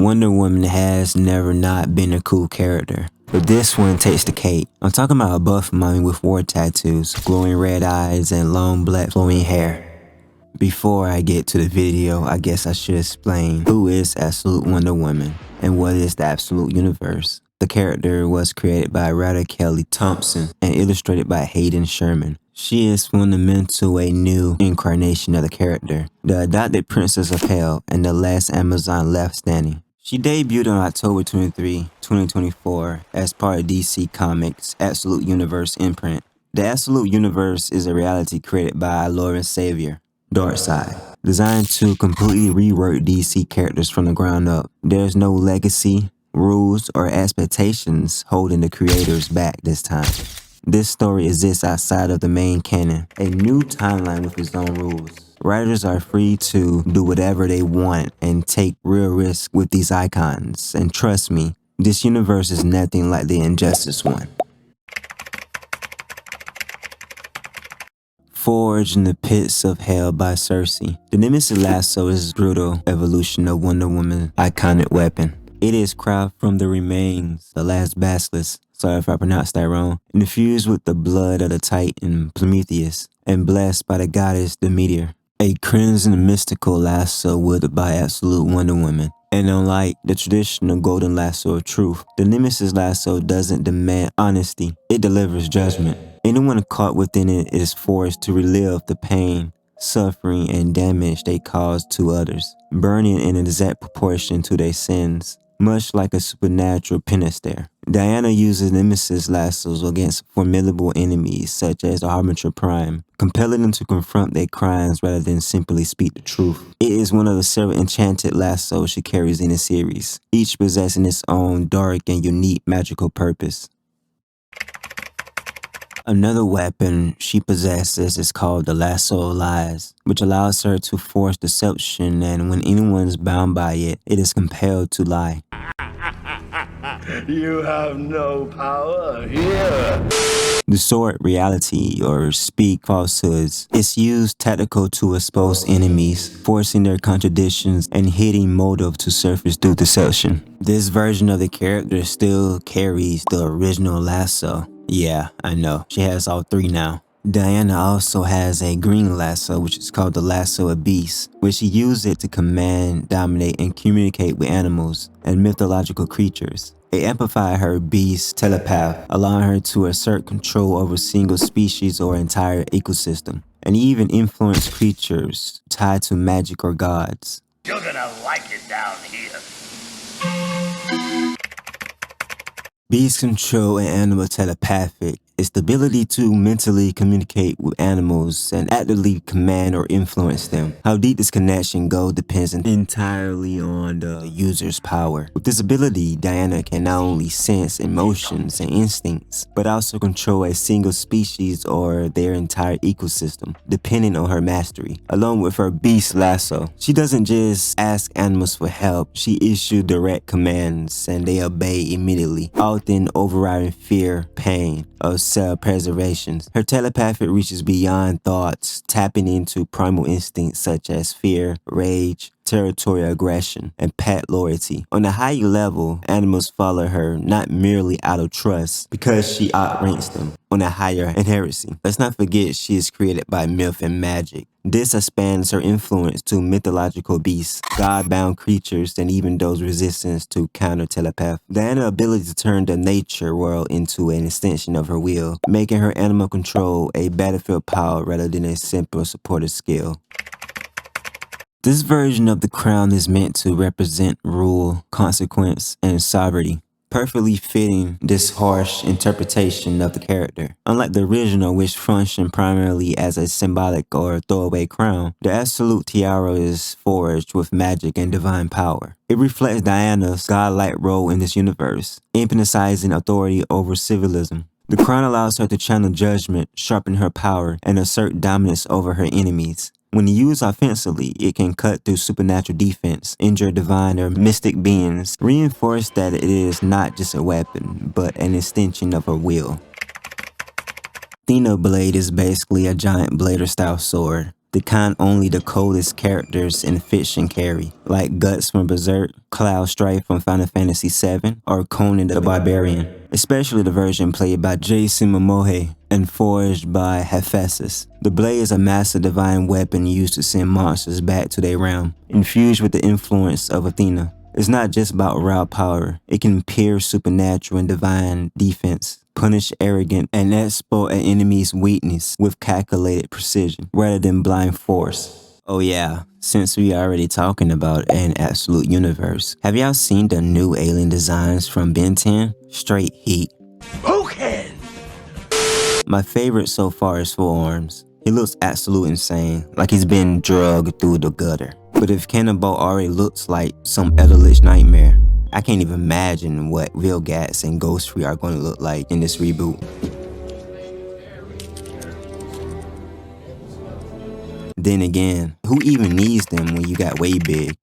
Wonder Woman has never not been a cool character, but this one takes the cake. I'm talking about a buff mummy with war tattoos, glowing red eyes, and long black flowing hair. Before I get to the video, I guess I should explain who is Absolute Wonder Woman and what is the Absolute Universe. The character was created by writer Kelly Thompson and illustrated by Hayden Sherman. She is fundamental to a new incarnation of the character, the adopted Princess of Hell and the last Amazon left standing. She debuted on October 23, 2024 as part of DC Comics' Absolute Universe imprint. The Absolute Universe is a reality created by our Lord and Savior, Darkseid, designed to completely rework DC characters from the ground up. There's no legacy, rules, or expectations holding the creators back this time. This story exists outside of the main canon, a new timeline with its own rules. Writers are free to do whatever they want and take real risks with these icons, and trust me, this universe is nothing like the Injustice one. Forged in the pits of hell by Cersei, the Nemesis Lasso is a brutal evolution of Wonder Woman's iconic weapon. It is crafted from the remains, the last basilisk, sorry if I pronounced that wrong, infused with the blood of the Titan Prometheus, and blessed by the goddess Demeter. A crimson mystical lasso wielded by Absolute Wonder Woman. And unlike the traditional golden lasso of truth, the Nemesis lasso doesn't demand honesty, it delivers judgment. Anyone caught within it is forced to relive the pain, suffering, and damage they cause to others, burning in an exact proportion to their sins, much like a supernatural penance there. Diana uses Nemesis lassos against formidable enemies such as the Harbinger Prime, compelling them to confront their crimes rather than simply speak the truth. It is one of the several enchanted lassos she carries in the series, each possessing its own dark and unique magical purpose. Another weapon she possesses is called the Lasso of Lies, which allows her to force deception, and when anyone is bound by it, it is compelled to lie. You have no power here. Distort reality or speak falsehoods. It's used tactical to expose enemies, forcing their contradictions and hidden motive to surface through deception. This version of the character still carries the original lasso. Yeah, I know. She has all three now. Diana also has a green lasso, which is called the Lasso of Beasts, where she uses it to command, dominate, and communicate with animals and mythological creatures. It amplified her beast telepath, allowing her to assert control over a single species or entire ecosystem, and even influence creatures tied to magic or gods. You're gonna like it down here. Beast control and animal telepathic is the ability to mentally communicate with animals and actively command or influence them. How deep this connection goes depends entirely on the user's power. With this ability, Diana can not only sense emotions and instincts, but also control a single species or their entire ecosystem, depending on her mastery. Along with her beast lasso, she doesn't just ask animals for help, she issues direct commands and they obey immediately, often overriding fear, pain, or self-preservation. Her telepathy reaches beyond thoughts, tapping into primal instincts such as fear, rage, territorial aggression, and pet loyalty. On a higher level, animals follow her not merely out of trust, because she outranks them on a higher inherency. Let's not forget she is created by myth and magic. This expands her influence to mythological beasts, god-bound creatures, and even those resistance to counter-telepath. Diana's ability to turn the nature world into an extension of her will, making her animal control a battlefield power rather than a simple supportive skill. This version of the crown is meant to represent rule, consequence, and sovereignty, perfectly fitting this harsh interpretation of the character. Unlike the original, which functioned primarily as a symbolic or throwaway crown, the absolute tiara is forged with magic and divine power. It reflects Diana's godlike role in this universe, emphasizing authority over civilism. The crown allows her to channel judgment, sharpen her power, and assert dominance over her enemies. When used offensively, it can cut through supernatural defense, injure divine or mystic beings, reinforce that it is not just a weapon, but an extension of her will. Athena Blade is basically a giant blader-style sword. the kind only the coldest characters in fiction carry, like Guts from Berserk, Cloud Strife from Final Fantasy VII, or Conan the Barbarian, especially the version played by Jason Momoa and forged by Hephaestus. The blade is a massive divine weapon used to send monsters back to their realm, infused with the influence of Athena. It's not just about raw power, it can pierce supernatural and divine defense, punish arrogant, and exploit an enemy's weakness with calculated precision, rather than blind force. Oh yeah, since we already talking about an absolute universe, have y'all seen the new alien designs from Ben 10? Straight heat. Who can? My favorite so far is Forearms. He looks absolute insane, like he's been drugged through the gutter. But if Cannonball already looks like some Eldritch nightmare, I can't even imagine what Wields and Ghostfree are going to look like in this reboot. Then again, who even needs them when you got Way Big?